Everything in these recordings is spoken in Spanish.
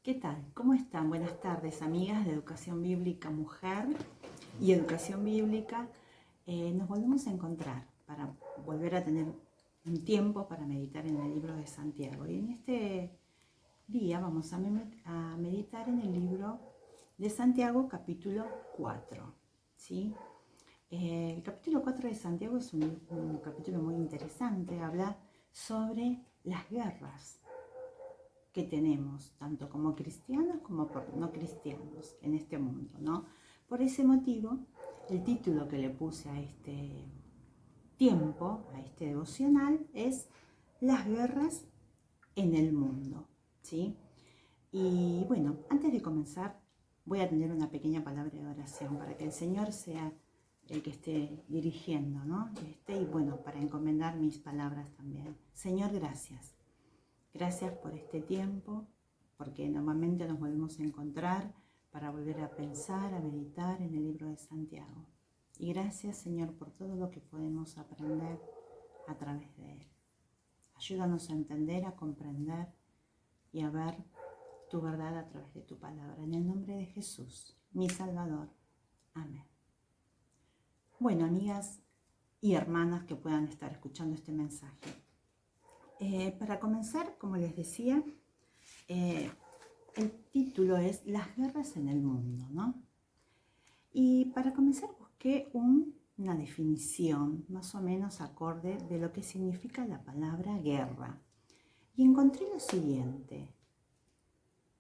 ¿Qué tal? ¿Cómo están? Buenas tardes, amigas de Educación Bíblica Mujer y Educación Bíblica. Nos volvemos a encontrar para volver a tener un tiempo para meditar en el libro de Santiago. Y en este día vamos a meditar en el libro de Santiago, capítulo 4. ¿Sí? El capítulo 4 de Santiago es un capítulo muy interesante. Habla sobre las guerras que tenemos, tanto como cristianos como por no cristianos en este mundo, ¿no? Por ese motivo, el título que le puse a este tiempo, a este devocional, es Las guerras en el mundo, ¿sí? Y bueno, antes de comenzar, voy a tener una pequeña palabra de oración para que el Señor sea el que esté dirigiendo, ¿no? Y bueno, para encomendar mis palabras también. Señor, gracias. Gracias por este tiempo, porque normalmente nos volvemos a encontrar para volver a pensar, a meditar en el libro de Santiago. Y gracias, Señor, por todo lo que podemos aprender a través de él. Ayúdanos a entender, a comprender y a ver tu verdad a través de tu palabra. En el nombre de Jesús, mi Salvador. Amén. Bueno, amigas y hermanas que puedan estar escuchando este mensaje. Para comenzar, como les decía, el título es Las guerras en el mundo, ¿no? Y para comenzar busqué una definición más o menos acorde de lo que significa la palabra guerra. Y encontré lo siguiente,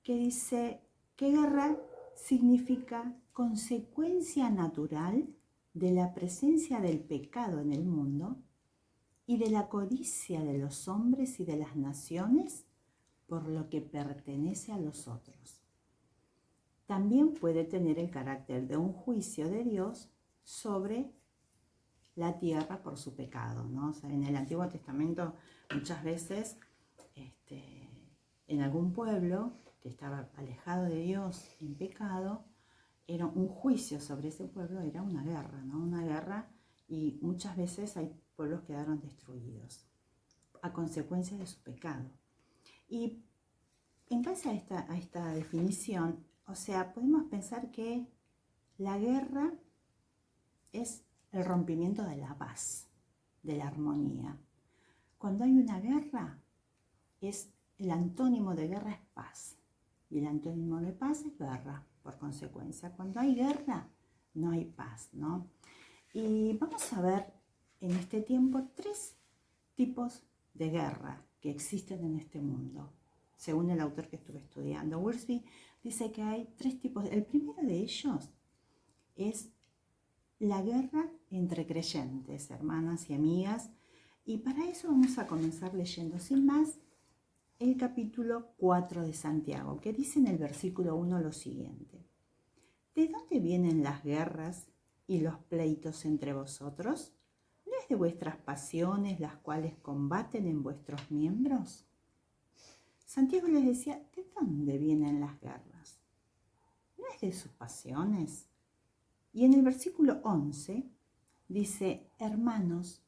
que dice que guerra significa consecuencia natural de la presencia del pecado en el mundo y de la codicia de los hombres y de las naciones por lo que pertenece a los otros. También puede tener el carácter de un juicio de Dios sobre la tierra por su pecado, ¿no? O sea, en el Antiguo Testamento muchas veces en algún pueblo que estaba alejado de Dios en pecado, era un juicio sobre ese pueblo, era una guerra, ¿no? Una guerra, y muchas veces hay pueblos que quedaron destruidos a consecuencia de su pecado. Y en base a esta definición, o sea, podemos pensar que la guerra es el rompimiento de la paz, de la armonía. Cuando hay una guerra, el antónimo de guerra es paz. Y el antónimo de paz es guerra, por consecuencia. Cuando hay guerra, no hay paz, ¿no? Y vamos a ver en este tiempo 3 tipos de guerra que existen en este mundo. Según el autor que estuve estudiando, Wiersbe dice que hay 3 tipos. El primero de ellos es la guerra entre creyentes, hermanas y amigas. Y para eso vamos a comenzar leyendo sin más el capítulo 4 de Santiago, que dice en el versículo 1 lo siguiente. ¿De dónde vienen las guerras y los pleitos entre vosotros? ¿No es de vuestras pasiones las cuales combaten en vuestros miembros? Santiago les decía, ¿de dónde vienen las guerras? ¿No es de sus pasiones? Y en el versículo 11 dice, hermanos,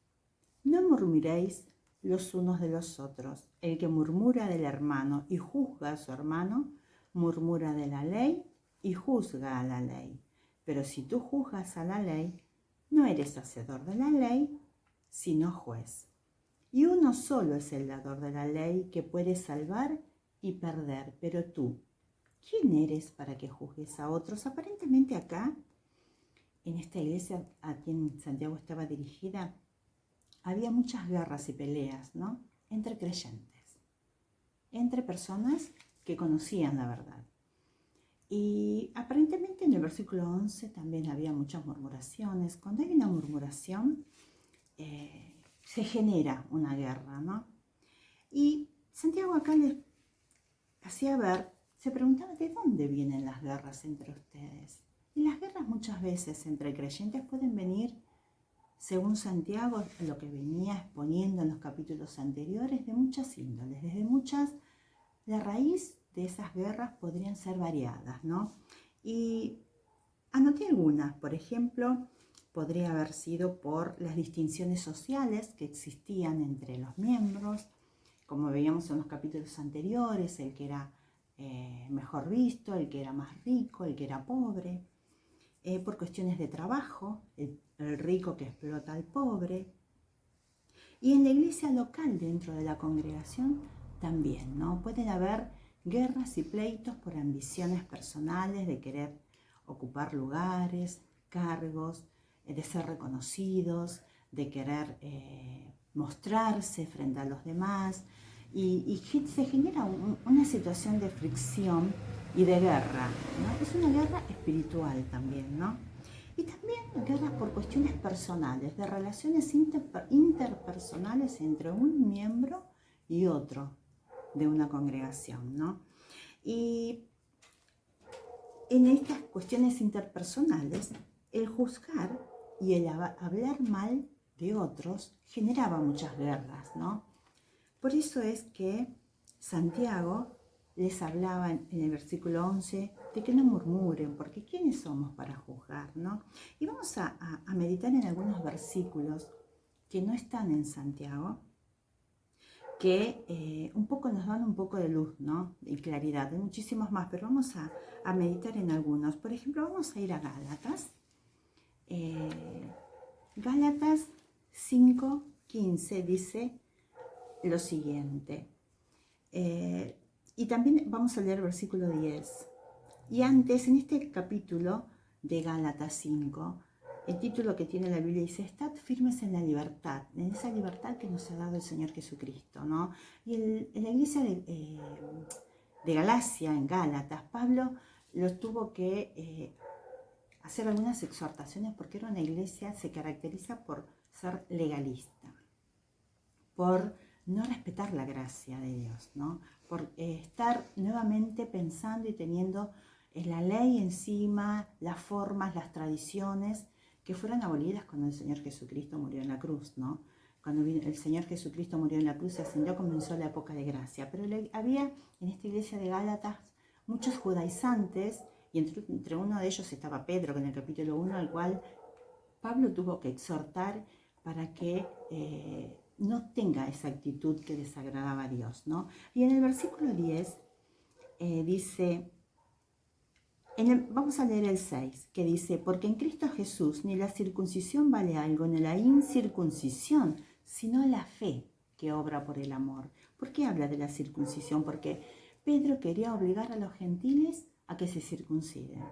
no murmuréis los unos de los otros. El que murmura del hermano y juzga a su hermano, murmura de la ley y juzga a la ley. Pero si tú juzgas a la ley, no eres hacedor de la ley, sino juez. Y uno solo es el dador de la ley que puede salvar y perder. Pero tú, ¿quién eres para que juzgues a otros? Aparentemente acá, en esta iglesia a quien Santiago estaba dirigida, había muchas guerras y peleas, ¿no? Entre creyentes, entre personas que conocían la verdad. Y aparentemente en el versículo 11 también había muchas murmuraciones. Cuando hay una murmuración, se genera una guerra, ¿no? Y Santiago acá les hacía ver, se preguntaba de dónde vienen las guerras entre ustedes. Y las guerras muchas veces entre creyentes pueden venir, según Santiago, lo que venía exponiendo en los capítulos anteriores, de muchas índoles, desde muchas, la raíz de esas guerras podrían ser variadas, ¿no? Y anoté algunas, por ejemplo, podría haber sido por las distinciones sociales que existían entre los miembros, como veíamos en los capítulos anteriores, el que era mejor visto, el que era más rico, el que era pobre, por cuestiones de trabajo, el rico que explota al pobre. Y en la iglesia local, dentro de la congregación, también, ¿no? Pueden haber guerras y pleitos por ambiciones personales de querer ocupar lugares, cargos, de ser reconocidos, de querer mostrarse frente a los demás. Y se genera una situación de fricción y de guerra, ¿no? Es una guerra espiritual también, ¿no? Y también guerras por cuestiones personales, de relaciones interpersonales entre un miembro y otro de una congregación, ¿no? Y en estas cuestiones interpersonales, el juzgar y el hablar mal de otros generaba muchas guerras, ¿no? Por eso es que Santiago les hablaba en el versículo 11 de que no murmuren, porque ¿quiénes somos para juzgar, no? Y vamos a meditar en algunos versículos que no están en Santiago, que un poco nos dan un poco de luz, ¿no? Y claridad. Hay muchísimos más, pero vamos a meditar en algunos. Por ejemplo, vamos a ir a Gálatas. Gálatas 5:15 dice lo siguiente. Y también vamos a leer el versículo 10. Y antes, en este capítulo de Gálatas 5, el título que tiene la Biblia dice: estad firmes en la libertad, en esa libertad que nos ha dado el Señor Jesucristo, ¿no? Y en la iglesia de Galacia, en Gálatas, Pablo lo tuvo que hacer algunas exhortaciones porque era una iglesia, se caracteriza por ser legalista, por no respetar la gracia de Dios, ¿no? Por estar nuevamente pensando y teniendo la ley encima, las formas, las tradiciones que fueron abolidas cuando el Señor Jesucristo murió en la cruz, ¿no? Cuando el Señor Jesucristo murió en la cruz y ascendió, comenzó la época de gracia. Pero había en esta iglesia de Gálatas muchos judaizantes, y entre uno de ellos estaba Pedro, que en el capítulo 1, al cual Pablo tuvo que exhortar para que no tenga esa actitud que desagradaba a Dios, ¿no? Y en el versículo 10 dice, vamos a leer el 6, que dice: porque en Cristo Jesús ni la circuncisión vale algo, ni la incircuncisión, sino la fe que obra por el amor. ¿Por qué habla de la circuncisión? Porque Pedro quería obligar a los gentiles a que se circunciden.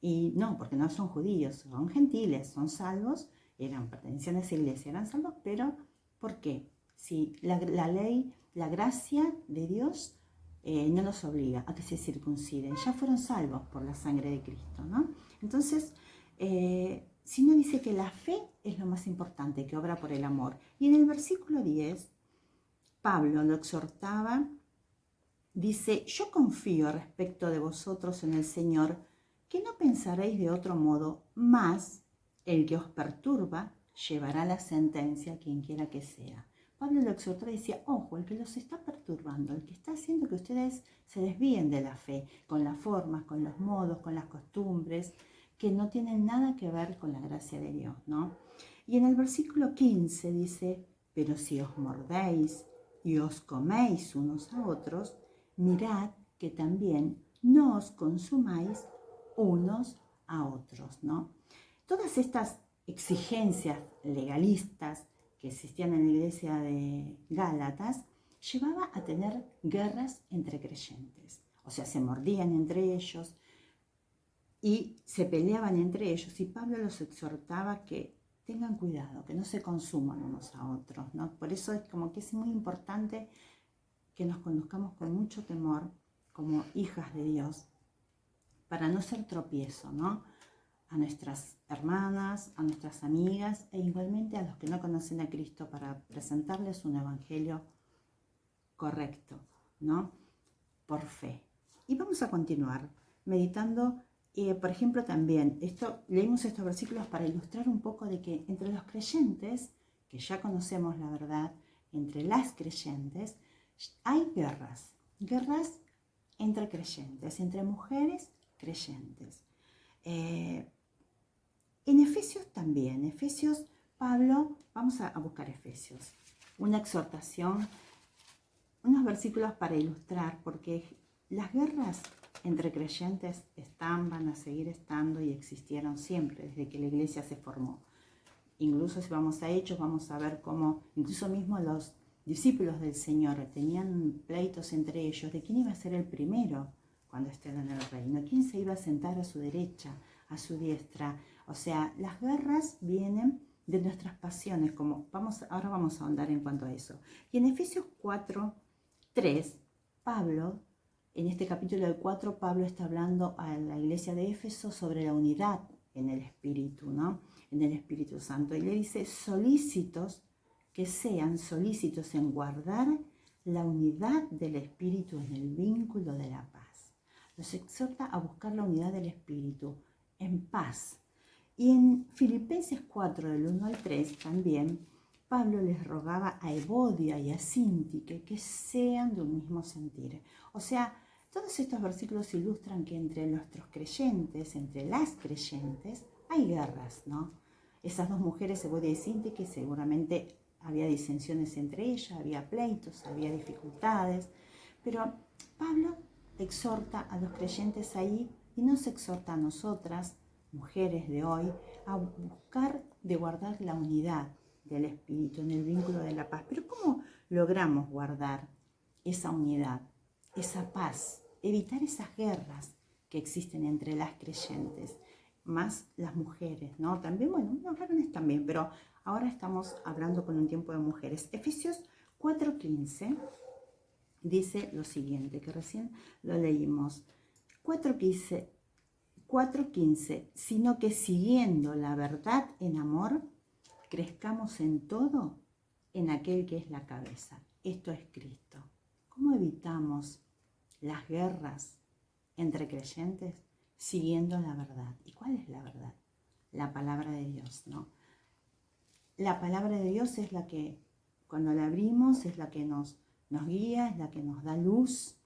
Y no, porque no son judíos, son gentiles, son salvos, pertenecían a esa iglesia, eran salvos, pero ¿por qué? Si la ley, la gracia de Dios no los obliga a que se circunciden, ya fueron salvos por la sangre de Cristo, ¿no? Entonces, si no, dice que la fe es lo más importante, que obra por el amor. Y en el versículo 10, Pablo lo exhortaba, dice: yo confío respecto de vosotros en el Señor, que no pensaréis de otro modo, mas el que os perturba llevará la sentencia, quien quiera que sea. Pablo lo exhortaba y decía: ojo, el que los está perturbando, el que está haciendo que ustedes se desvíen de la fe, con las formas, con los modos, con las costumbres, que no tienen nada que ver con la gracia de Dios, ¿no? Y en el versículo 15 dice: pero si os mordéis y os coméis unos a otros, mirad que también no os consumáis unos a otros, ¿no? Todas estas exigencias legalistas que existían en la iglesia de Gálatas llevaba a tener guerras entre creyentes. O sea, se mordían entre ellos y se peleaban entre ellos. Y Pablo los exhortaba que tengan cuidado, que no se consuman unos a otros, ¿no? Por eso es como que es muy importante que nos conduzcamos con mucho temor como hijas de Dios, para no ser tropiezo, ¿no? A nuestras hermanas, a nuestras amigas e igualmente a los que no conocen a Cristo, para presentarles un evangelio correcto, ¿no? Por fe. Y vamos a continuar meditando, por ejemplo, también, leímos estos versículos para ilustrar un poco de que entre los creyentes, que ya conocemos la verdad, entre las creyentes, hay guerras entre creyentes, entre mujeres creyentes. En Efesios también, Efesios, Pablo, vamos a buscar Efesios, una exhortación, unos versículos para ilustrar, porque Las guerras entre creyentes están, van a seguir estando y existieron siempre, desde que la iglesia se formó. Incluso si vamos a Hechos, vamos a ver cómo incluso mismo los discípulos del Señor tenían pleitos entre ellos de quién iba a ser el primero cuando estén en el reino, quién se iba a sentar a su derecha, a su diestra. O sea, las guerras vienen de nuestras pasiones, ahora vamos a ahondar en cuanto a eso. Y en Efesios 4:3, Pablo, en este capítulo del 4, Pablo está hablando a la iglesia de Éfeso sobre la unidad en el Espíritu, ¿no? En el Espíritu Santo. Y le dice, que sean solícitos en guardar la unidad del Espíritu en el vínculo de la paz. Los exhorta a buscar la unidad del Espíritu en paz. Y en Filipenses 4, del 1 al 3, también, Pablo les rogaba a Evodia y a Síntique que sean de un mismo sentir. O sea, todos estos versículos ilustran que entre nuestros creyentes, entre las creyentes, hay guerras, ¿no? Esas dos mujeres, Evodia y Síntique, seguramente había disensiones entre ellas, había pleitos, había dificultades, pero Pablo exhorta a los creyentes ahí y nos exhorta a nosotras, mujeres de hoy, a buscar de guardar la unidad del Espíritu en el vínculo de la paz. Pero ¿cómo logramos guardar esa unidad, esa paz, evitar esas guerras que existen entre las creyentes, más las mujeres, ¿no? También, bueno, los varones también, pero ahora estamos hablando con un tiempo de mujeres. Efesios 4:15 dice lo siguiente, que recién lo leímos. 4:15, sino que siguiendo la verdad en amor, crezcamos en todo en aquel que es la cabeza. Esto es Cristo. ¿Cómo evitamos las guerras entre creyentes? Siguiendo la verdad. ¿Y cuál es la verdad? La palabra de Dios, ¿no? La palabra de Dios es la que, cuando la abrimos, es la que nos guía, es la que nos da luz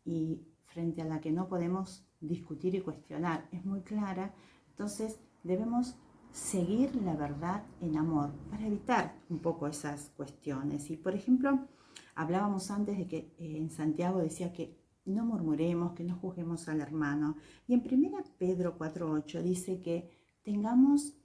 y frente a la que no podemos discutir y cuestionar. Es muy clara. Entonces debemos seguir la verdad en amor para evitar un poco esas cuestiones. Y por ejemplo, hablábamos antes de que en Santiago decía que no murmuremos, que no juzguemos al hermano. Y en 1 Pedro 4:8 dice que tengamos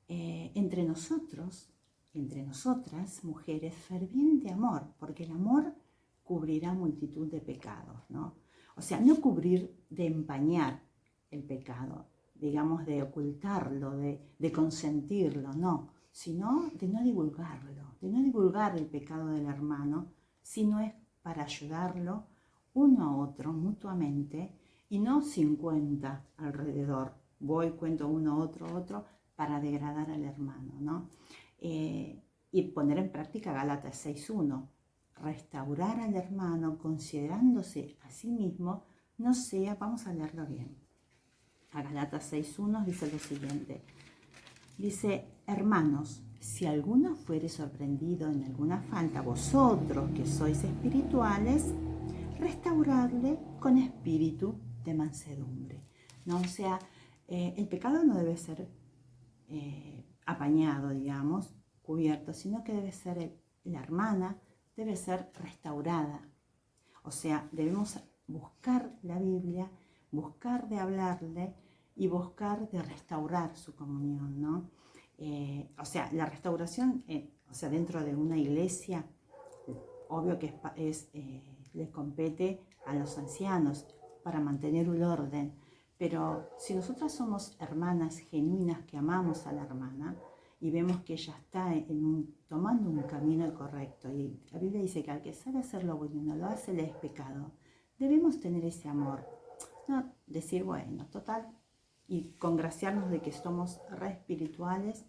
entre nosotros, entre nosotras, mujeres, ferviente amor, porque el amor cubrirá multitud de pecados, ¿no? O sea, no cubrir de empañar el pecado, digamos, de ocultarlo, de consentirlo, no, sino de no divulgar el pecado del hermano, sino es para ayudarlo uno a otro mutuamente y no 50 alrededor. Voy, cuento uno, otro, para degradar al hermano, ¿no? Y poner en práctica Gálatas 6:1. Restaurar al hermano considerándose a sí mismo, no sea, vamos a leerlo bien. A Gálatas 6:1 dice lo siguiente. Dice, hermanos, si alguno fuere sorprendido en alguna falta, vosotros que sois espirituales, restaurarle con espíritu de mansedumbre, ¿no? O sea, el pecado no debe ser apañado, digamos, cubierto, sino que debe ser la hermana, debe ser restaurada. O sea, debemos buscar la Biblia, buscar de hablarle y buscar de restaurar su comunión, ¿no? O sea, la restauración, o sea, dentro de una iglesia, obvio que les compete a los ancianos para mantener un orden, pero si nosotras somos hermanas genuinas que amamos a la hermana y vemos que ella está tomando un camino correcto, y la Biblia dice que al que sabe hacer lo bueno y no lo hace le es pecado, debemos tener ese amor, no decir, bueno, total, y congraciarnos de que somos re espirituales,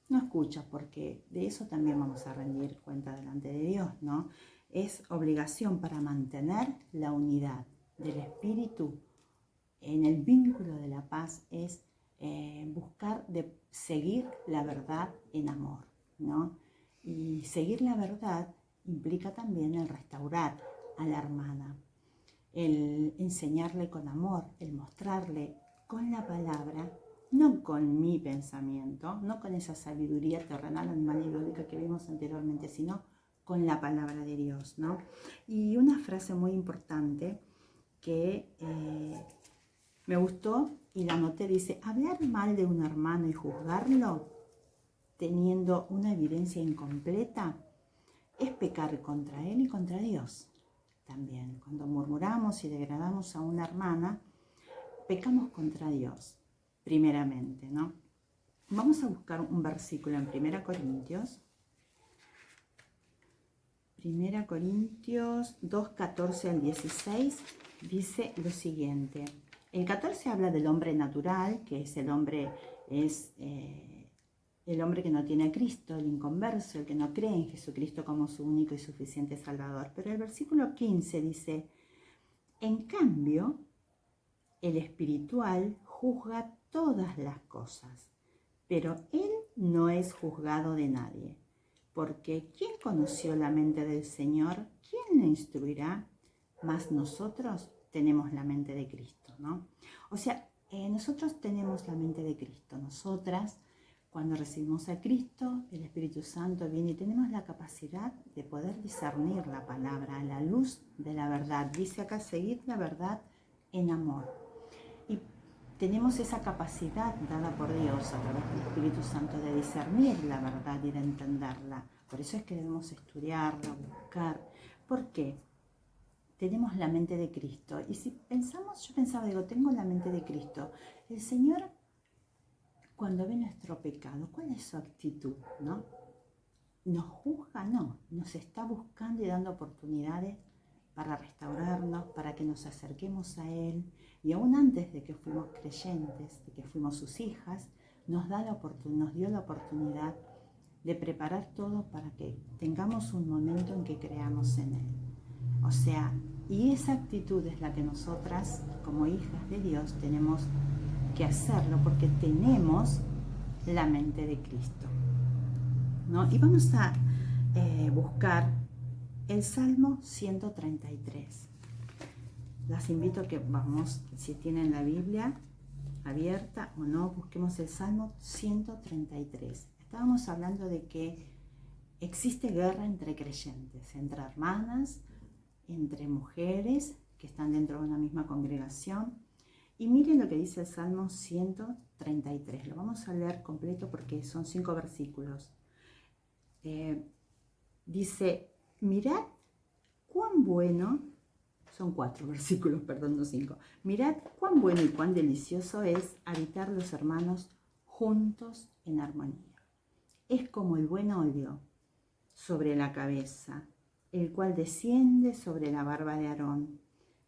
no escucha, porque de eso también vamos a rendir cuenta delante de Dios, ¿no? Es obligación para mantener la unidad del espíritu en el vínculo de la paz, es buscar de seguir la verdad en amor, ¿no? Y seguir la verdad implica también el restaurar a la hermana, el enseñarle con amor, el mostrarle con la palabra, no con mi pensamiento, no con esa sabiduría terrenal, animal y biológica que vimos anteriormente, sino con la palabra de Dios, ¿no? Y una frase muy importante que me gustó y la anoté. Dice, hablar mal de un hermano y juzgarlo teniendo una evidencia incompleta es pecar contra él y contra Dios. También cuando murmuramos y degradamos a una hermana, pecamos contra Dios, primeramente, ¿no? Vamos a buscar un versículo en 1 Corintios. 1 Corintios 2, 14 al 16 dice lo siguiente. El 14 habla del hombre natural, que es el hombre que no tiene a Cristo, el inconverso, el que no cree en Jesucristo como su único y suficiente Salvador. Pero el versículo 15 dice, en cambio, el espiritual juzga todas las cosas, pero él no es juzgado de nadie. Porque ¿quién conoció la mente del Señor? ¿Quién le instruirá? Mas nosotros tenemos la mente de Cristo, ¿no? O sea, nosotros tenemos la mente de Cristo. Nosotras, cuando recibimos a Cristo, el Espíritu Santo viene y tenemos la capacidad de poder discernir la palabra a la luz de la verdad. Dice acá, seguid la verdad en amor. Y tenemos esa capacidad dada por Dios a través del Espíritu Santo de discernir la verdad y de entenderla. Por eso es que debemos estudiarla, buscar. ¿Por qué? Tenemos la mente de Cristo. Y si pensamos, yo pensaba, digo, tengo la mente de Cristo. El Señor, cuando ve nuestro pecado, ¿cuál es su actitud? ¿No? ¿Nos juzga? No. Nos está buscando y dando oportunidades para restaurarnos, para que nos acerquemos a Él. Y aún antes de que fuimos creyentes, de que fuimos sus hijas, nos dio la oportunidad de preparar todo para que tengamos un momento en que creamos en Él. O sea, y esa actitud es la que nosotras, como hijas de Dios, tenemos que hacerlo porque tenemos la mente de Cristo, ¿no? Y vamos a buscar el Salmo 133. Las invito a que vamos, si tienen la Biblia abierta o no, busquemos el Salmo 133. Estábamos hablando de que existe guerra entre creyentes, entre hermanas, entre mujeres que están dentro de una misma congregación. Y miren lo que dice el Salmo 133. Lo vamos a leer completo porque son 5 versículos. Dice, mirad cuán bueno, son 4 versículos, perdón, no 5. Mirad cuán bueno y cuán delicioso es habitar los hermanos juntos en armonía. Es como el buen óleo sobre la cabeza, el cual desciende sobre la barba de Aarón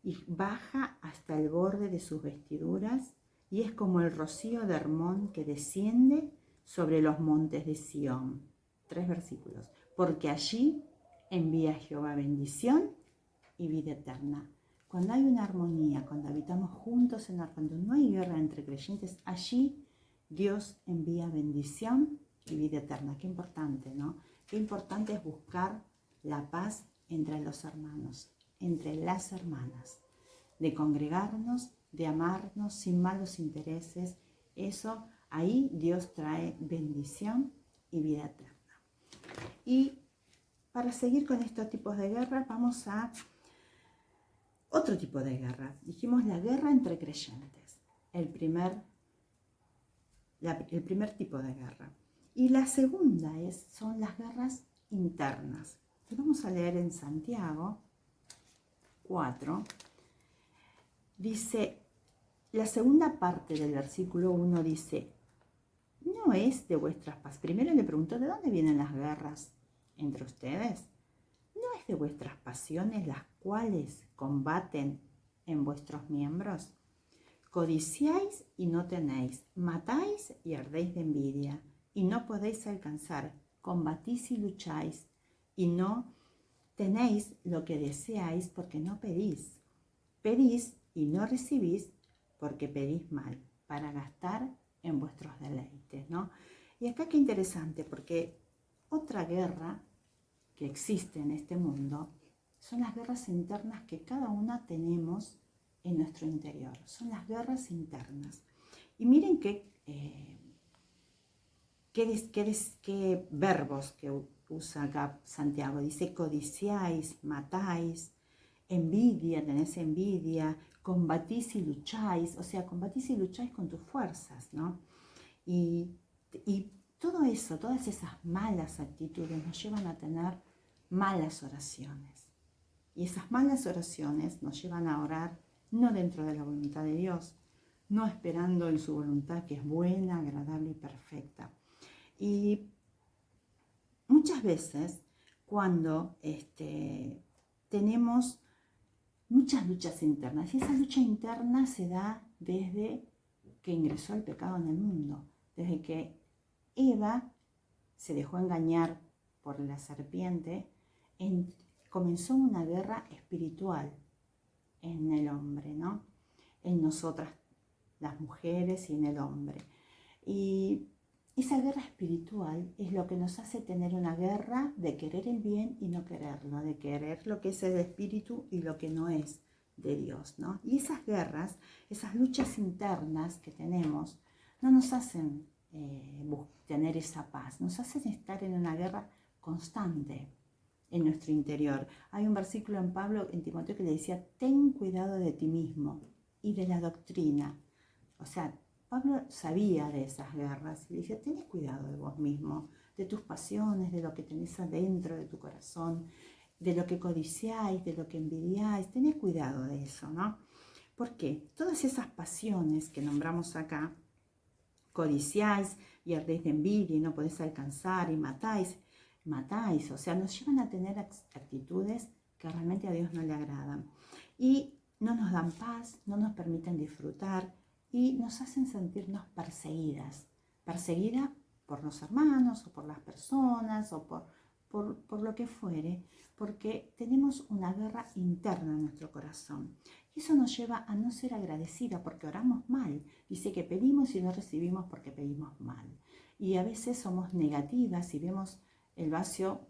y baja hasta el borde de sus vestiduras, y es como el rocío de Hermón que desciende sobre los montes de Sión. 3 versículos. Porque allí envía Jehová bendición y vida eterna. Cuando hay una armonía, cuando habitamos juntos, cuando no hay guerra entre creyentes, allí Dios envía bendición y vida eterna. Qué importante, ¿no? Qué importante es buscar la paz entre los hermanos, entre las hermanas, de congregarnos, de amarnos sin malos intereses. Eso, ahí Dios trae bendición y vida eterna. Y para seguir con estos tipos de guerra, vamos a otro tipo de guerra. Dijimos la guerra entre creyentes, el primer tipo de guerra. Y la segunda son las guerras internas. Y vamos a leer en Santiago 4. Dice, la segunda parte del versículo 1 dice, no es de vuestras pasiones. Primero le preguntó, ¿de dónde vienen las guerras entre ustedes? ¿No es de vuestras pasiones las cuales combaten en vuestros miembros? Codiciáis y no tenéis, matáis y ardéis de envidia, y no podéis alcanzar, combatís y lucháis, y no tenéis lo que deseáis porque no pedís. Pedís y no recibís porque pedís mal, para gastar en vuestros deleites, ¿no? Y acá qué interesante, porque otra guerra que existe en este mundo son las guerras internas que cada una tenemos en nuestro interior. Son las guerras internas. Y miren qué verbos que usa acá Santiago. Dice codiciáis, matáis envidia, tenés envidia, combatís y lucháis, o sea, combatís y lucháis con tus fuerzas, ¿no? Y todo eso, todas esas malas actitudes nos llevan a tener malas oraciones. Y esas malas oraciones nos llevan a orar no dentro de la voluntad de Dios, no esperando en su voluntad que es buena, agradable y perfecta. Y muchas veces cuando tenemos muchas luchas internas, y esa lucha interna se da desde que ingresó el pecado en el mundo, desde que Eva se dejó engañar por la serpiente, comenzó una guerra espiritual en el hombre, ¿no? En nosotras, las mujeres, y en el hombre. Y esa guerra espiritual es lo que nos hace tener una guerra de querer el bien y no quererlo, de querer lo que es el espíritu y lo que no es de Dios, ¿no? Y esas guerras, esas luchas internas que tenemos, no nos hacen tener esa paz, nos hacen estar en una guerra constante en nuestro interior. Hay un versículo en Pablo, en Timoteo, que le decía: ten cuidado de ti mismo y de la doctrina. O sea, Pablo sabía de esas guerras y le decía: tenés cuidado de vos mismo, de tus pasiones, de lo que tenés adentro de tu corazón, de lo que codiciáis, de lo que envidiáis. Tenés cuidado de eso, ¿no? Porque todas esas pasiones que nombramos acá, codiciáis y ardéis de envidia y no podéis alcanzar y matáis, o sea, nos llevan a tener actitudes que realmente a Dios no le agradan. Y no nos dan paz, no nos permiten disfrutar y nos hacen sentirnos perseguidas por los hermanos o por las personas o por lo que fuere, porque tenemos una guerra interna en nuestro corazón. Y eso nos lleva a no ser agradecida porque oramos mal. Dice que pedimos y no recibimos porque pedimos mal. Y a veces somos negativas y vemos el vaso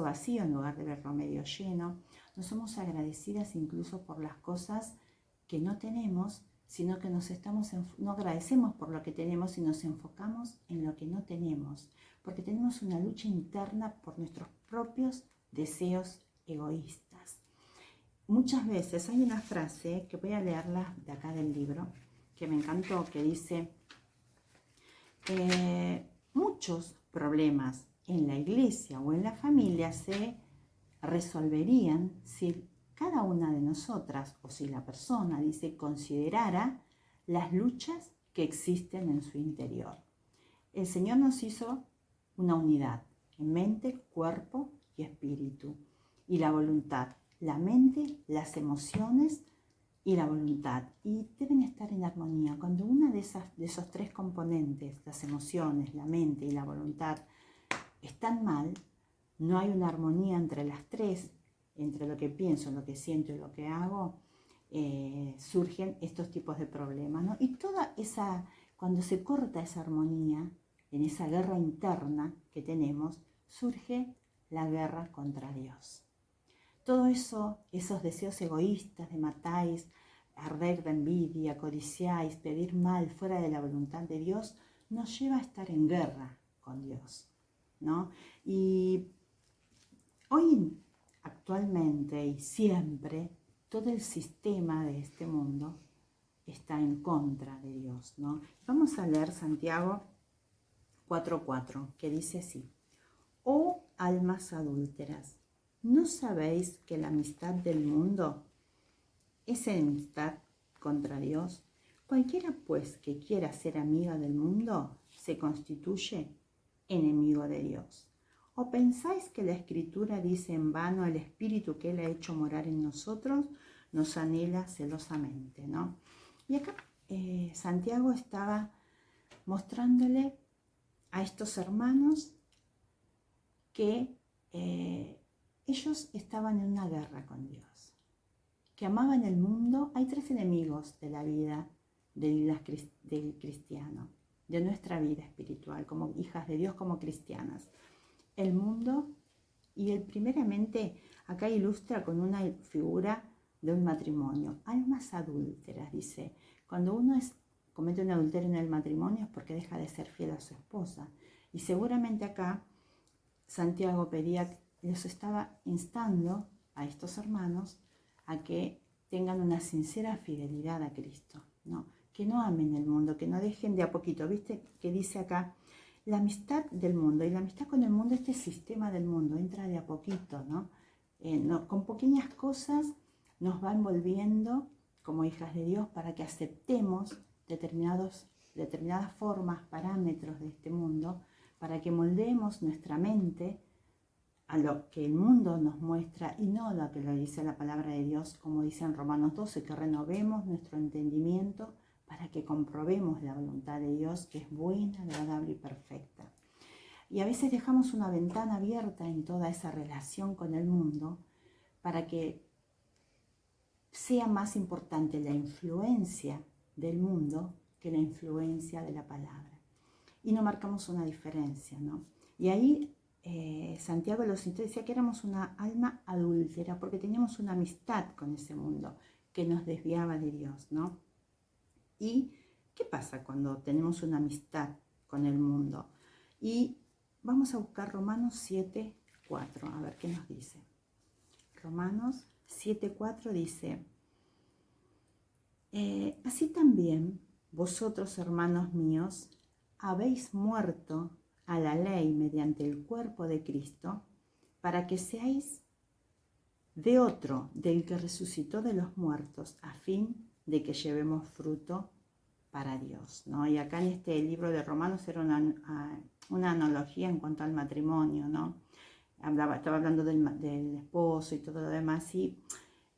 vacío en lugar de verlo medio lleno. No somos agradecidas incluso por las cosas que no tenemos, sino que no agradecemos por lo que tenemos y nos enfocamos en lo que no tenemos, porque tenemos una lucha interna por nuestros propios deseos egoístas. Muchas veces hay una frase, que voy a leerla de acá del libro, que me encantó, que dice: muchos problemas en la iglesia o en la familia se resolverían si cada una de nosotras, o si la persona, dice, considerara las luchas que existen en su interior. El Señor nos hizo una unidad en mente, cuerpo y espíritu, y la voluntad, la mente, las emociones y la voluntad, y deben estar en armonía. Cuando una de esos tres componentes, las emociones, la mente y la voluntad, están mal, no hay una armonía entre las tres, entre lo que pienso, lo que siento y lo que hago, surgen estos tipos de problemas, ¿no? Y cuando se corta esa armonía, en esa guerra interna que tenemos, surge la guerra contra Dios. Todo eso, esos deseos egoístas de matáis, arder de envidia, codiciáis, pedir mal fuera de la voluntad de Dios, nos lleva a estar en guerra con Dios, ¿no? Y hoy, actualmente y siempre, todo el sistema de este mundo está en contra de Dios, ¿no? Vamos a leer Santiago 4:4, que dice así: oh almas adúlteras, ¿no sabéis que la amistad del mundo es enemistad contra Dios? Cualquiera pues que quiera ser amiga del mundo se constituye enemigo de Dios. ¿O pensáis que la Escritura dice en vano: el Espíritu que Él ha hecho morar en nosotros nos anhela celosamente, ¿no? Y acá Santiago estaba mostrándole a estos hermanos que ellos estaban en una guerra con Dios, que amaban el mundo. Hay tres enemigos de la vida del cristiano, de nuestra vida espiritual, como hijas de Dios, como cristianas: el mundo, y primeramente acá ilustra con una figura de un matrimonio. Almas adúlteras, dice. Cuando uno comete un adulterio en el matrimonio es porque deja de ser fiel a su esposa. Y seguramente acá Santiago les estaba instando a estos hermanos a que tengan una sincera fidelidad a Cristo, ¿no? Que no amen el mundo, que no dejen de a poquito. ¿Viste que dice acá? La amistad del mundo, y la amistad con el mundo, este sistema del mundo, entra de a poquito, ¿no? Con pequeñas cosas nos va envolviendo como hijas de Dios para que aceptemos determinadas formas, parámetros de este mundo, para que moldeemos nuestra mente a lo que el mundo nos muestra y no lo que lo dice la palabra de Dios, como dice en Romanos 12, que renovemos nuestro entendimiento para que comprobemos la voluntad de Dios, que es buena, agradable y perfecta. Y a veces dejamos una ventana abierta en toda esa relación con el mundo para que sea más importante la influencia del mundo que la influencia de la palabra. Y no marcamos una diferencia, ¿no? Y ahí Santiago de los Sintes decía que éramos una alma adúltera porque teníamos una amistad con ese mundo que nos desviaba de Dios, ¿no? ¿Y qué pasa cuando tenemos una amistad con el mundo? Y vamos a buscar Romanos 7:4, a ver qué nos dice. Romanos 7:4 dice, así también vosotros, hermanos míos, habéis muerto a la ley mediante el cuerpo de Cristo, para que seáis de otro, del que resucitó de los muertos, a fin de que llevemos fruto para Dios, ¿no? Y acá en este libro de Romanos era una analogía en cuanto al matrimonio, ¿no? Estaba hablando del esposo y todo lo demás, y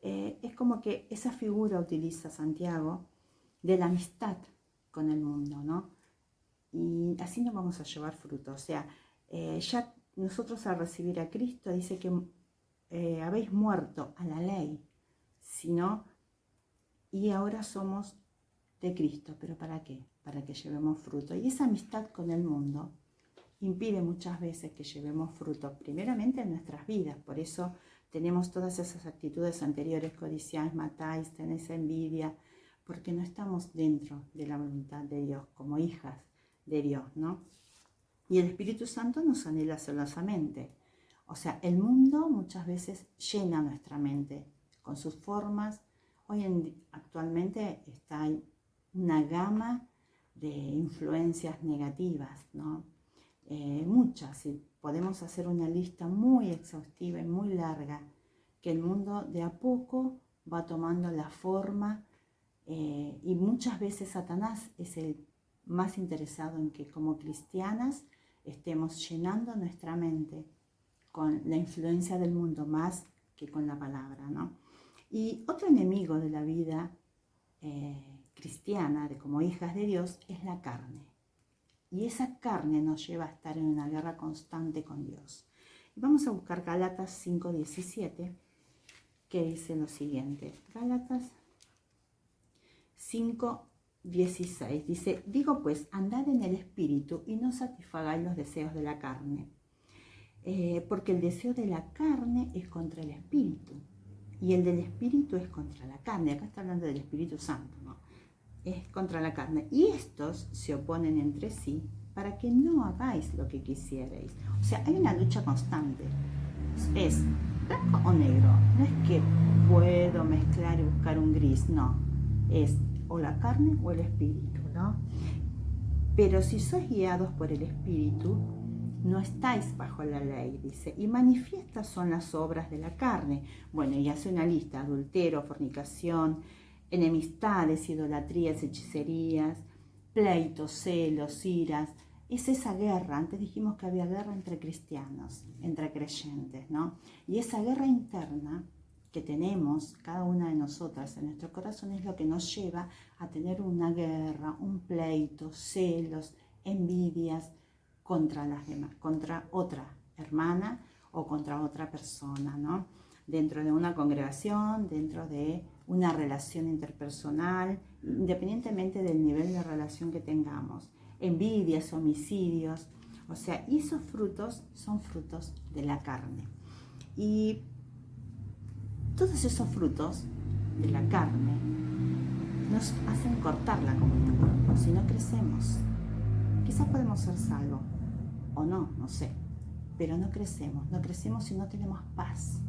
es como que esa figura utiliza Santiago de la amistad con el mundo, ¿no? Y así nos vamos a llevar fruto. O sea, ya nosotros al recibir a Cristo dice que habéis muerto a la ley, sino, y ahora somos de Cristo. ¿Pero para qué? Para que llevemos fruto. Y esa amistad con el mundo impide muchas veces que llevemos fruto, primeramente en nuestras vidas. Por eso tenemos todas esas actitudes anteriores, codiciáis, matáis, tenéis envidia, porque no estamos dentro de la voluntad de Dios, como hijas de Dios, ¿no? Y el Espíritu Santo nos anhela celosamente. O sea, el mundo muchas veces llena nuestra mente con sus formas. Actualmente está una gama de influencias negativas, ¿no? Muchas, y podemos hacer una lista muy exhaustiva y muy larga, que el mundo de a poco va tomando la forma, y muchas veces Satanás es el más interesado en que como cristianas estemos llenando nuestra mente con la influencia del mundo más que con la palabra, ¿no? Y otro enemigo de la vida cristiana, de como hijas de Dios, es la carne. Y esa carne nos lleva a estar en una guerra constante con Dios. Y vamos a buscar Gálatas 5:17, que dice lo siguiente. Gálatas 5:16 dice, digo pues, andad en el Espíritu y no satisfagáis los deseos de la carne, porque el deseo de la carne es contra el Espíritu y el del Espíritu es contra la carne. Acá está hablando del Espíritu Santo, ¿no? Es contra la carne, y estos se oponen entre sí para que no hagáis lo que quisierais. O sea, hay una lucha constante. Es blanco o negro. No es que puedo mezclar y buscar un gris, no. Es o la carne o el espíritu, ¿no? Pero si sois guiados por el Espíritu, no estáis bajo la ley, dice, y manifiestas son las obras de la carne. Bueno, y hace una lista: adulterio, fornicación, enemistades, idolatrías, hechicerías, pleitos, celos, iras. Es esa guerra. Antes dijimos que había guerra entre cristianos, entre creyentes, ¿no? Y esa guerra interna que tenemos cada una de nosotras en nuestro corazón es lo que nos lleva a tener una guerra, un pleito, celos, envidias contra las demás, contra otra hermana o contra otra persona, ¿no? Dentro de una congregación, dentro de una relación interpersonal, independientemente del nivel de relación que tengamos. Envidias, homicidios, o sea, y esos frutos son frutos de la carne. Y todos esos frutos de la carne nos hacen cortar la comunión con Dios si no crecemos. Quizás podemos ser salvos, o no, no sé, pero no crecemos si no tenemos paz.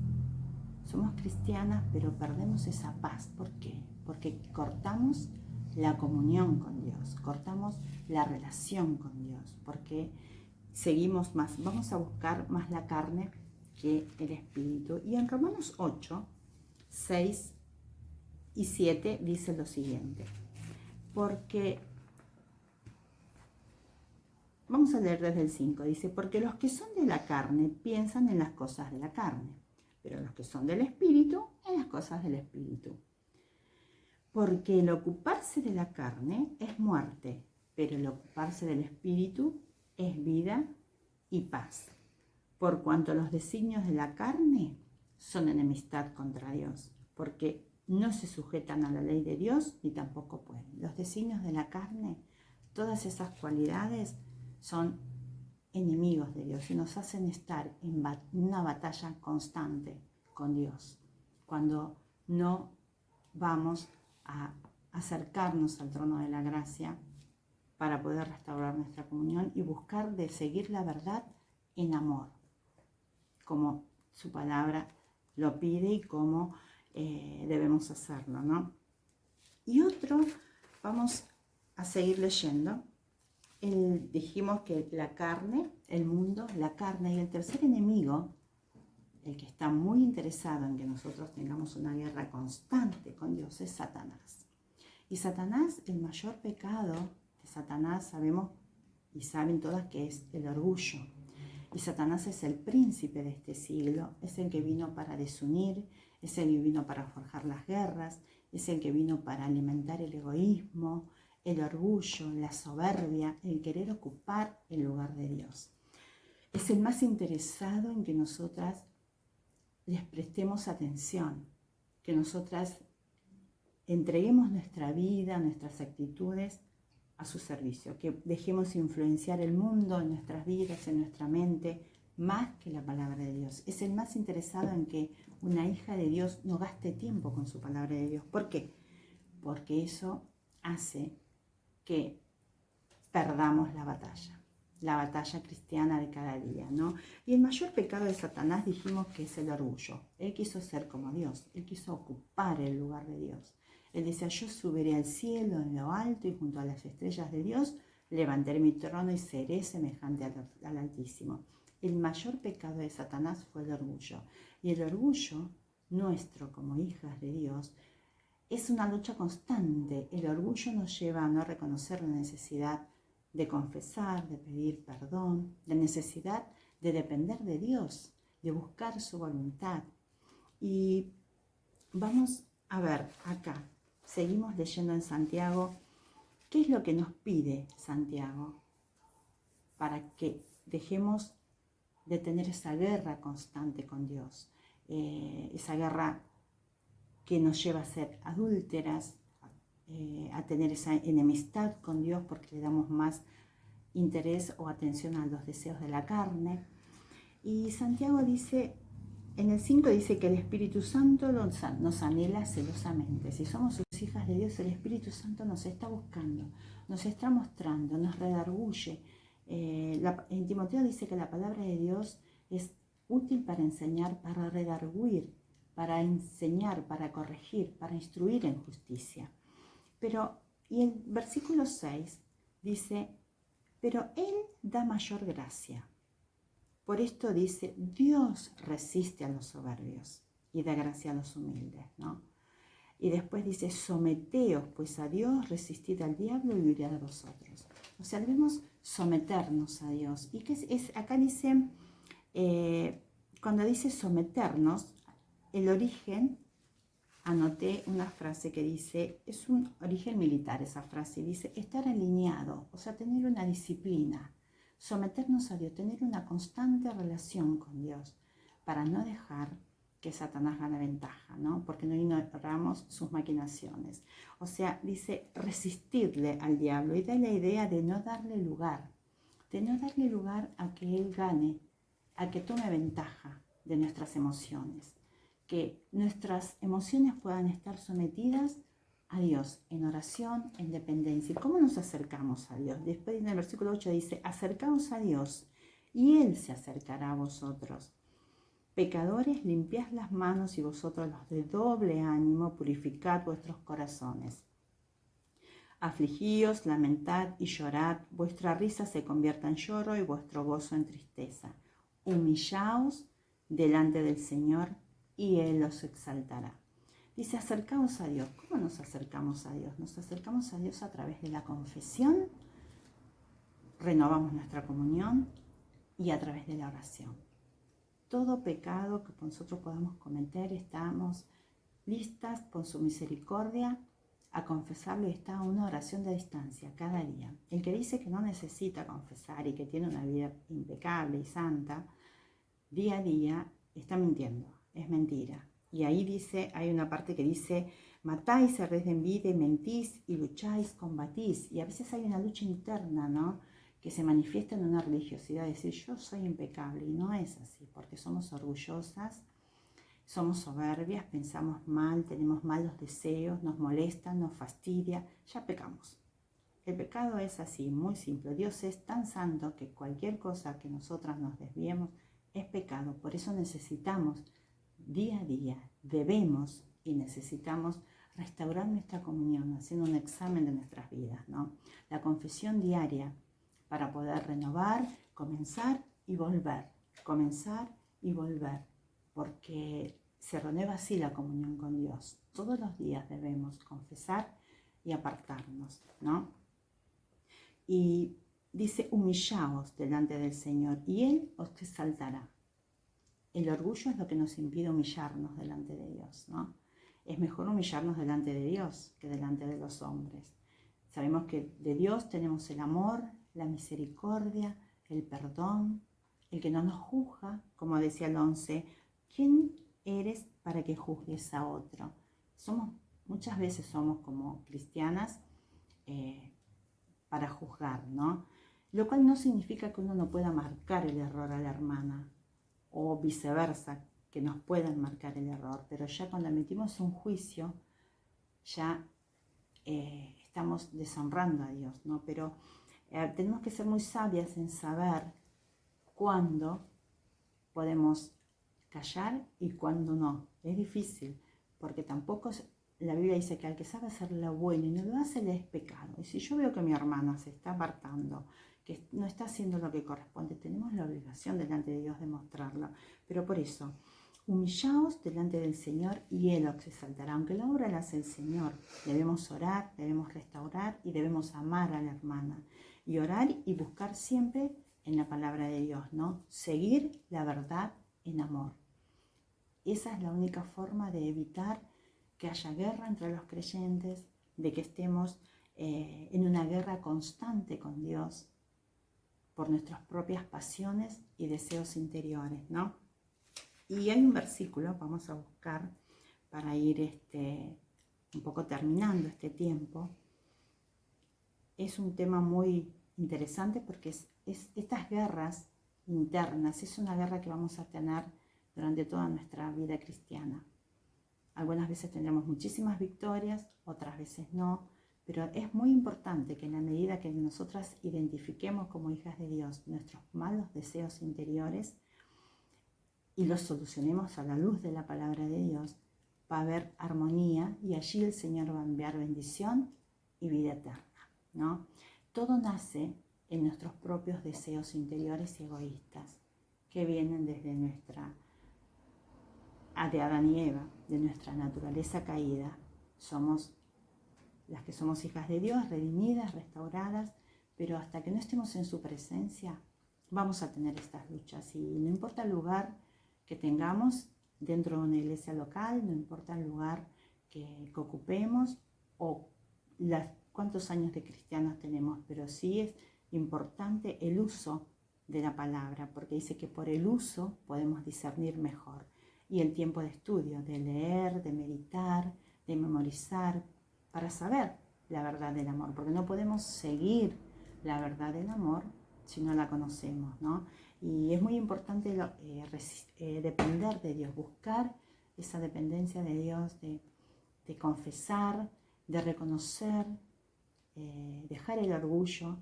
Somos cristianas, pero perdemos esa paz. ¿Por qué? Porque cortamos la comunión con Dios, cortamos la relación con Dios, porque seguimos más, vamos a buscar más la carne que el espíritu. Y en Romanos 8, 6 y 7 dice lo siguiente, porque, vamos a leer desde el 5, dice, porque los que son de la carne piensan en las cosas de la carne, pero los que son del espíritu, en las cosas del espíritu. Porque el ocuparse de la carne es muerte, pero el ocuparse del espíritu es vida y paz. Por cuanto los designios de la carne son enemistad contra Dios, porque no se sujetan a la ley de Dios ni tampoco pueden. Los designios de la carne, todas esas cualidades son enemigos de Dios y nos hacen estar en una batalla constante con Dios. Cuando no vamos a acercarnos al trono de la gracia para poder restaurar nuestra comunión y buscar de seguir la verdad en amor, como su palabra lo pide y como debemos hacerlo, ¿no? Y otro, vamos a seguir leyendo. Dijimos que la carne, el mundo, la carne, y el tercer enemigo, el que está muy interesado en que nosotros tengamos una guerra constante con Dios, es Satanás. Y Satanás, el mayor pecado de Satanás, sabemos y saben todas que es el orgullo. Y Satanás es el príncipe de este siglo, es el que vino para desunir, es el que vino para forjar las guerras, es el que vino para alimentar el egoísmo, el orgullo, la soberbia, el querer ocupar el lugar de Dios. Es el más interesado en que nosotras les prestemos atención, que nosotras entreguemos nuestra vida, nuestras actitudes a su servicio, que dejemos influenciar el mundo en nuestras vidas, en nuestra mente, más que la palabra de Dios. Es el más interesado en que una hija de Dios no gaste tiempo con su palabra de Dios. ¿Por qué? Porque eso hace que perdamos la batalla cristiana de cada día, ¿no? Y el mayor pecado de Satanás dijimos que es el orgullo. Él quiso ser como Dios, él quiso ocupar el lugar de Dios. Él decía, yo subiré al cielo en lo alto y junto a las estrellas de Dios levantaré mi trono y seré semejante al Altísimo. El mayor pecado de Satanás fue el orgullo. Y el orgullo nuestro como hijas de Dios es una lucha constante. El orgullo nos lleva a no reconocer la necesidad de confesar, de pedir perdón, la necesidad de depender de Dios, de buscar su voluntad. Y vamos a ver acá, seguimos leyendo en Santiago, ¿qué es lo que nos pide Santiago? Para que dejemos de tener esa guerra constante con Dios, esa guerra que nos lleva a ser adúlteras, a tener esa enemistad con Dios porque le damos más interés o atención a los deseos de la carne. Y Santiago dice, en el 5 dice que el Espíritu Santo nos anhela celosamente. Si somos sus hijas de Dios, el Espíritu Santo nos está buscando, nos está mostrando, nos redarguye. En Timoteo dice que la palabra de Dios es útil para enseñar, para redarguir, para enseñar, para corregir, para instruir en justicia. Y el versículo 6 dice, pero Él da mayor gracia. Por esto dice, Dios resiste a los soberbios y da gracia a los humildes, ¿no? Y después dice, someteos pues a Dios, resistid al diablo y huirá de vosotros. O sea, debemos someternos a Dios. Y acá dice, cuando dice someternos, el origen, anoté una frase que dice, es un origen militar esa frase, dice estar alineado, o sea, tener una disciplina, someternos a Dios, tener una constante relación con Dios, para no dejar que Satanás gane ventaja, ¿no? Porque no ignoramos sus maquinaciones. O sea, dice resistirle al diablo y da la idea de no darle lugar a que él gane, a que tome ventaja de nuestras emociones. Que nuestras emociones puedan estar sometidas a Dios en oración, en dependencia. ¿Y cómo nos acercamos a Dios? Después en el versículo 8 dice, acercaos a Dios y Él se acercará a vosotros. Pecadores, limpiad las manos, y vosotros los de doble ánimo, purificad vuestros corazones. Afligíos, lamentad y llorad, vuestra risa se convierta en lloro y vuestro gozo en tristeza. Humillaos delante del Señor y Él os exaltará. Dice, acercaos a Dios. ¿Cómo nos acercamos a Dios? Nos acercamos a Dios a través de la confesión, renovamos nuestra comunión y a través de la oración. Todo pecado que nosotros podamos cometer, estamos listas por su misericordia a confesarlo, y está una oración de distancia cada día. El que dice que no necesita confesar y que tiene una vida impecable y santa, día a día, está mintiendo, es mentira. Y ahí dice, hay una parte que dice, matáis, cerréis de envidia, mentís y lucháis, combatís. Y a veces hay una lucha interna, ¿no?, que se manifiesta en una religiosidad, decir yo soy impecable, y no es así, porque somos orgullosas, somos soberbias, pensamos mal, tenemos malos deseos, nos molestan, nos fastidia, ya pecamos. El pecado es así, muy simple. Dios es tan santo que cualquier cosa que nosotras nos desviemos es pecado. Por eso necesitamos día a día, debemos y necesitamos restaurar nuestra comunión, haciendo un examen de nuestras vidas, ¿no? La confesión diaria, para poder renovar, comenzar y volver, porque se renueva así la comunión con Dios. Todos los días debemos confesar y apartarnos, ¿no? Y dice, humillaos delante del Señor y Él os exaltará. El orgullo es lo que nos impide humillarnos delante de Dios, ¿no? Es mejor humillarnos delante de Dios que delante de los hombres. Sabemos que de Dios tenemos el amor, la misericordia, el perdón, el que no nos juzga, como decía el 11. ¿Quién eres para que juzgues a otro? Muchas veces somos como cristianas para juzgar, ¿no? Lo cual no significa que uno no pueda marcar el error a la hermana, o viceversa, que nos puedan marcar el error, pero ya cuando emitimos un juicio, ya estamos deshonrando a Dios, ¿no? Pero tenemos que ser muy sabias en saber cuándo podemos callar y cuándo no. Es difícil, porque tampoco la Biblia dice que al que sabe hacer lo bueno y no lo hace, le es pecado. Y si yo veo que mi hermana se está apartando, que no está haciendo lo que corresponde, tenemos la obligación delante de Dios de mostrarlo. Pero por eso, humillaos delante del Señor y Él os exaltará. Aunque la obra la hace el Señor, debemos orar, debemos restaurar y debemos amar a la hermana. Y orar y buscar siempre en la palabra de Dios, ¿no? Seguir la verdad en amor. Esa es la única forma de evitar que haya guerra entre los creyentes, de que estemos en una guerra constante con Dios por nuestras propias pasiones y deseos interiores, ¿no? Y hay un versículo, vamos a buscar para ir un poco terminando este tiempo. Es un tema muy interesante porque estas guerras internas es una guerra que vamos a tener durante toda nuestra vida cristiana. Algunas veces tendremos muchísimas victorias, otras veces no, pero es muy importante que en la medida que nosotras identifiquemos como hijas de Dios nuestros malos deseos interiores y los solucionemos a la luz de la palabra de Dios, va a haber armonía y allí el Señor va a enviar bendición y vida eterna, ¿no? Todo nace en nuestros propios deseos interiores y egoístas que vienen desde de Adán y Eva, de nuestra naturaleza caída. Somos las que somos hijas de Dios, redimidas, restauradas, pero hasta que no estemos en su presencia, vamos a tener estas luchas. Y no importa el lugar que tengamos dentro de una iglesia local, no importa el lugar que ocupemos o cuántos años de cristianos tenemos, pero sí es importante el uso de la palabra, porque dice que por el uso podemos discernir mejor. Y el tiempo de estudio, de leer, de meditar, de memorizar, para saber la verdad del amor, porque no podemos seguir la verdad del amor si no la conocemos, ¿no? Y es muy importante depender de Dios, buscar esa dependencia de Dios, de confesar, de reconocer, dejar el orgullo,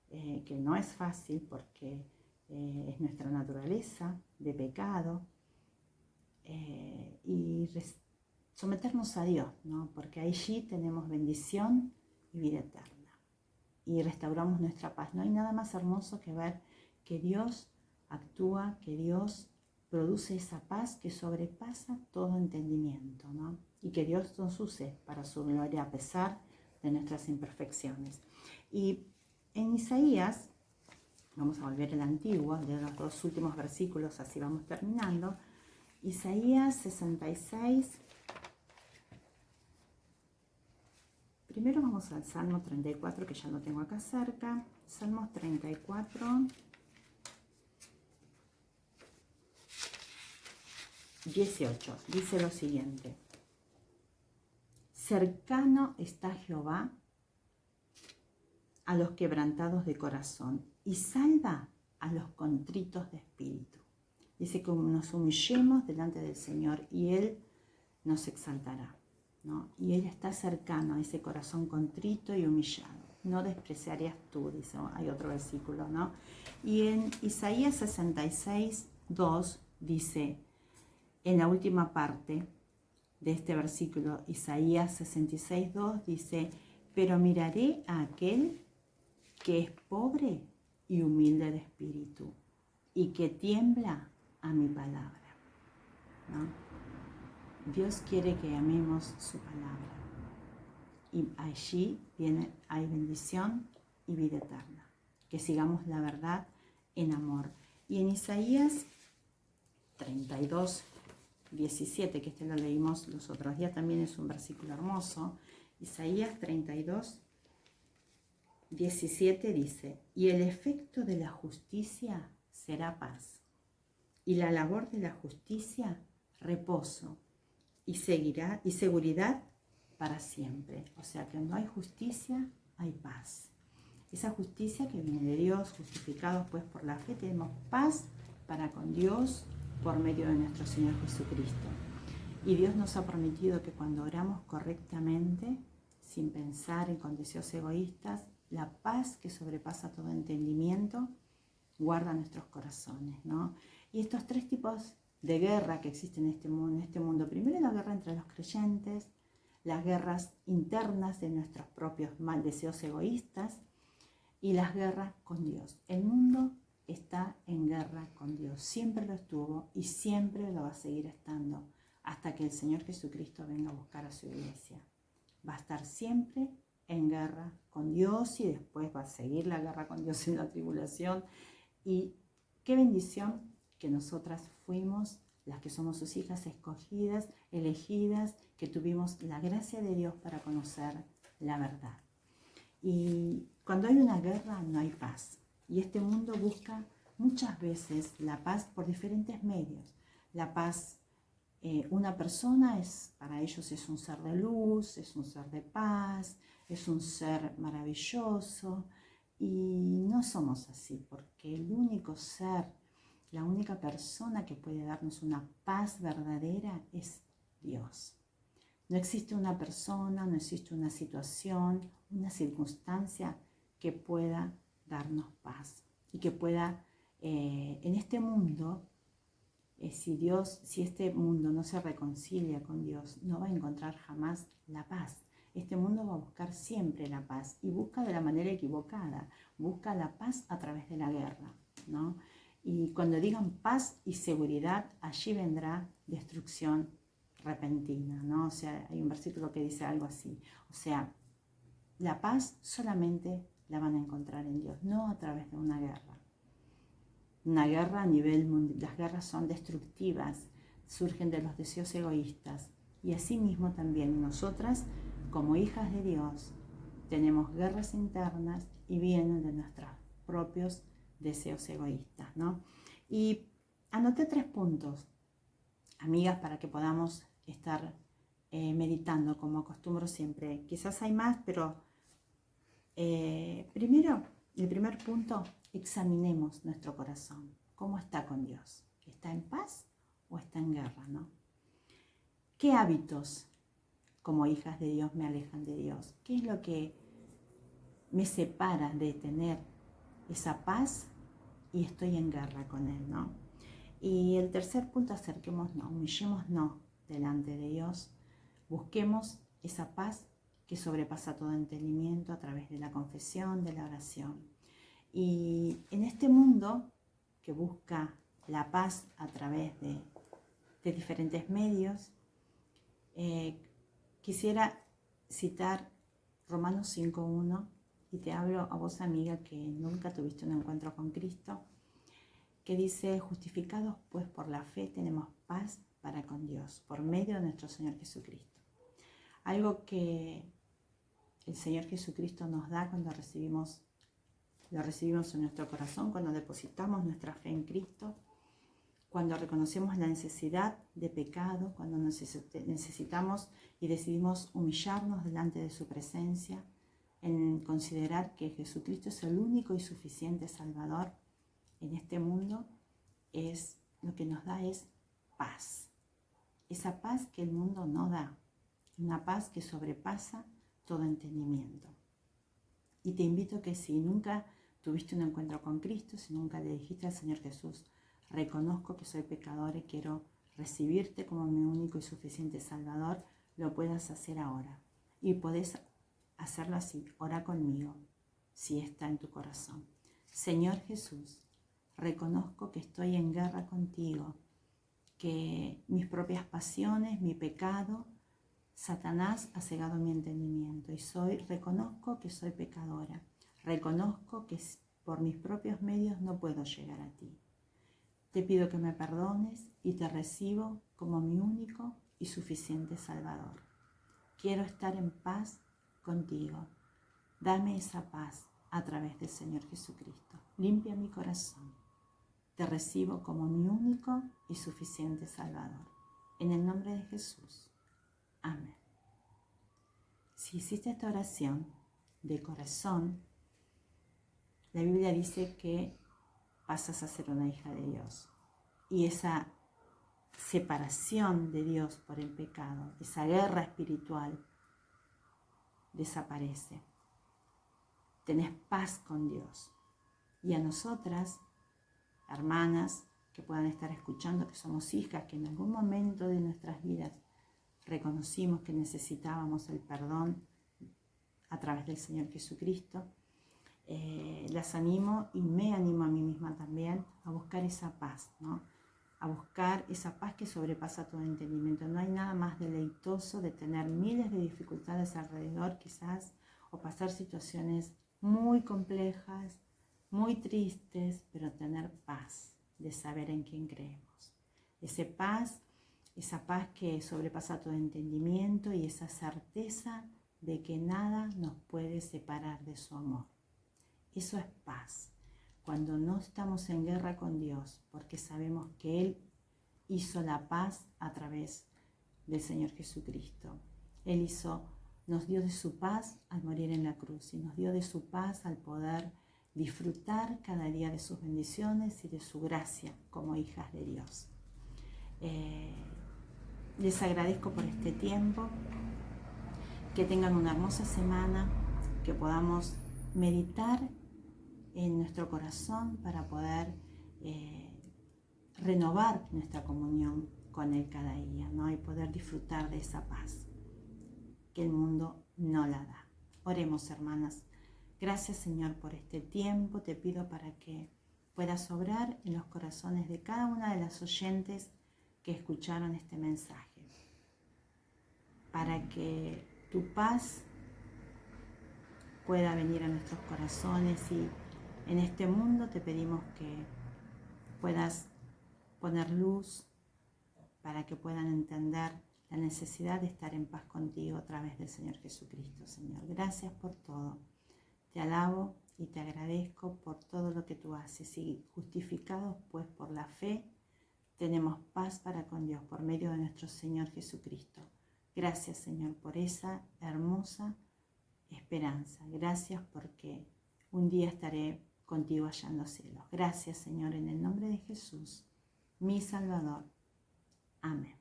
que no es fácil porque es nuestra naturaleza de pecado, y someternos a Dios, ¿no? Porque allí tenemos bendición y vida eterna. Y restauramos nuestra paz. No hay nada más hermoso que ver que Dios actúa, que Dios produce esa paz que sobrepasa todo entendimiento, ¿no? Y que Dios nos use para su gloria a pesar de nuestras imperfecciones. Y en Isaías, vamos a volver al antiguo, de los dos últimos versículos, así vamos terminando. Isaías 66. Primero vamos al Salmo 34, que ya lo tengo acá cerca. Salmos 34, 18. Dice lo siguiente. Cercano está Jehová a los quebrantados de corazón y salva a los contritos de espíritu. Dice que nos humillemos delante del Señor y Él nos exaltará, ¿no? Y Él está cercano a ese corazón contrito y humillado. No despreciarías tú, dice, hay otro versículo, ¿no? Y en Isaías 66, 2 dice, en la última parte de este versículo, Isaías 66, 2 dice, pero miraré a aquel que es pobre y humilde de espíritu y que tiembla a mi palabra, ¿no? Dios quiere que amemos su palabra y allí hay bendición y vida eterna, que sigamos la verdad en amor. Y en Isaías 32, 17, que este lo leímos los otros días, también es un versículo hermoso. Isaías 32, 17 dice, y el efecto de la justicia será paz, y la labor de la justicia reposo, y seguridad para siempre. O sea que cuando hay justicia, hay paz. Esa justicia que viene de Dios, justificados pues por la fe, tenemos paz para con Dios por medio de nuestro Señor Jesucristo. Y Dios nos ha prometido que cuando oramos correctamente, sin pensar en con deseos egoístas, la paz que sobrepasa todo entendimiento guarda nuestros corazones, ¿no? Y estos tres tipos de guerra que existen en este mundo, primero la guerra entre los creyentes, las guerras internas de nuestros propios mal deseos egoístas y las guerras con Dios. El mundo está en guerra con Dios, siempre lo estuvo y siempre lo va a seguir estando hasta que el Señor Jesucristo venga a buscar a su iglesia. Va a estar siempre en guerra con Dios y después va a seguir la guerra con Dios en la tribulación. Y qué bendición que nosotras fuimos las que somos sus hijas escogidas, elegidas, que tuvimos la gracia de Dios para conocer la verdad. Y cuando hay una guerra no hay paz. Y este mundo busca muchas veces la paz por diferentes medios. La paz, una persona para ellos es un ser de luz, es un ser de paz, es un ser maravilloso. Y no somos así, porque el único ser, la única persona que puede darnos una paz verdadera es Dios. No existe una persona, no existe una situación, una circunstancia que pueda darnos paz y que pueda, en este mundo, si este mundo no se reconcilia con Dios, no va a encontrar jamás la paz. Este mundo va a buscar siempre la paz y busca de la manera equivocada, busca la paz a través de la guerra, ¿no? Y cuando digan paz y seguridad, allí vendrá destrucción repentina, ¿no? O sea, hay un versículo que dice algo así. O sea, la paz solamente la van a encontrar en Dios, no a través de una guerra. Una guerra a nivel mundial, las guerras son destructivas, surgen de los deseos egoístas. Y asimismo también nosotras, como hijas de Dios, tenemos guerras internas y vienen de nuestros propios deseos egoístas, ¿no? Y anoté 3 puntos, amigas, para que podamos estar meditando como acostumbro siempre. Quizás hay más, pero primero, el primer punto, examinemos nuestro corazón. ¿Cómo está con Dios? ¿Está en paz o está en guerra, no? ¿Qué hábitos como hijas de Dios me alejan de Dios? ¿Qué es lo que me separa de tener esa paz y estoy en guerra con Él, ¿no? Y el tercer punto, acerquémonos, humillémonos delante de Dios, busquemos esa paz que sobrepasa todo entendimiento a través de la confesión, de la oración. Y en este mundo que busca la paz a través de diferentes medios, quisiera citar Romanos 5:1, y te hablo a vos, amiga, que nunca tuviste un encuentro con Cristo, que dice: justificados pues por la fe tenemos paz para con Dios, por medio de nuestro Señor Jesucristo. Algo que el Señor Jesucristo nos da cuando lo recibimos en nuestro corazón, cuando depositamos nuestra fe en Cristo, cuando reconocemos la necesidad de pecado, cuando necesitamos y decidimos humillarnos delante de su presencia, en considerar que Jesucristo es el único y suficiente Salvador en este mundo, lo que nos da es paz. Esa paz que el mundo no da, una paz que sobrepasa todo entendimiento. Y te invito a que si nunca tuviste un encuentro con Cristo, si nunca le dijiste al Señor Jesús: reconozco que soy pecador y quiero recibirte como mi único y suficiente Salvador, lo puedas hacer ahora. Y podés hacerlo así, ora conmigo, si está en tu corazón. Señor Jesús, reconozco que estoy en guerra contigo, que mis propias pasiones, mi pecado, Satanás ha cegado mi entendimiento y reconozco que soy pecadora. Reconozco que por mis propios medios no puedo llegar a ti. Te pido que me perdones y te recibo como mi único y suficiente Salvador. Quiero estar en paz contigo. Dame esa paz a través del Señor Jesucristo. Limpia mi corazón. Te recibo como mi único y suficiente Salvador. En el nombre de Jesús. Amén. Si hiciste esta oración de corazón, la Biblia dice que pasas a ser una hija de Dios. Y esa separación de Dios por el pecado, esa guerra espiritual, desaparece. Tenés paz con Dios. Y a nosotras, hermanas que puedan estar escuchando, que somos hijas, que en algún momento de nuestras vidas reconocimos que necesitábamos el perdón a través del Señor Jesucristo, las animo y me animo a mí misma también a buscar esa paz, ¿no? A buscar esa paz que sobrepasa todo entendimiento. No hay nada más deleitoso de tener miles de dificultades alrededor quizás, o pasar situaciones muy complejas, muy tristes, pero tener paz de saber en quién creemos. Esa paz que sobrepasa todo entendimiento y esa certeza de que nada nos puede separar de su amor. Eso es paz. Cuando no estamos en guerra con Dios, porque sabemos que Él hizo la paz a través del Señor Jesucristo. Él nos dio de su paz al morir en la cruz y nos dio de su paz al poder disfrutar cada día de sus bendiciones y de su gracia como hijas de Dios. Les agradezco por este tiempo, que tengan una hermosa semana, que podamos meditar en nuestro corazón para poder renovar nuestra comunión con Él cada día, ¿no? Y poder disfrutar de esa paz que el mundo no la da. Oremos, hermanas. Gracias, Señor, por este tiempo. Te pido para que puedas obrar en los corazones de cada una de las oyentes que escucharon este mensaje, para que tu paz pueda venir a nuestros corazones, y en este mundo te pedimos que puedas poner luz para que puedan entender la necesidad de estar en paz contigo a través del Señor Jesucristo. Señor, gracias por todo. Te alabo y te agradezco por todo lo que tú haces, y justificados pues por la fe tenemos paz para con Dios por medio de nuestro Señor Jesucristo. Gracias, Señor, por esa hermosa esperanza. Gracias porque un día estaré contigo allá en los cielos. Gracias, Señor, en el nombre de Jesús, mi Salvador. Amén.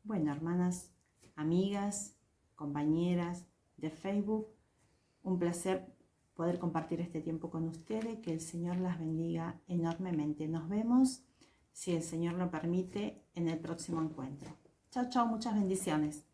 Bueno, hermanas, amigas, compañeras de Facebook, un placer poder compartir este tiempo con ustedes. Que el Señor las bendiga enormemente. Nos vemos, si el Señor lo permite, en el próximo encuentro. Chao, chao, muchas bendiciones.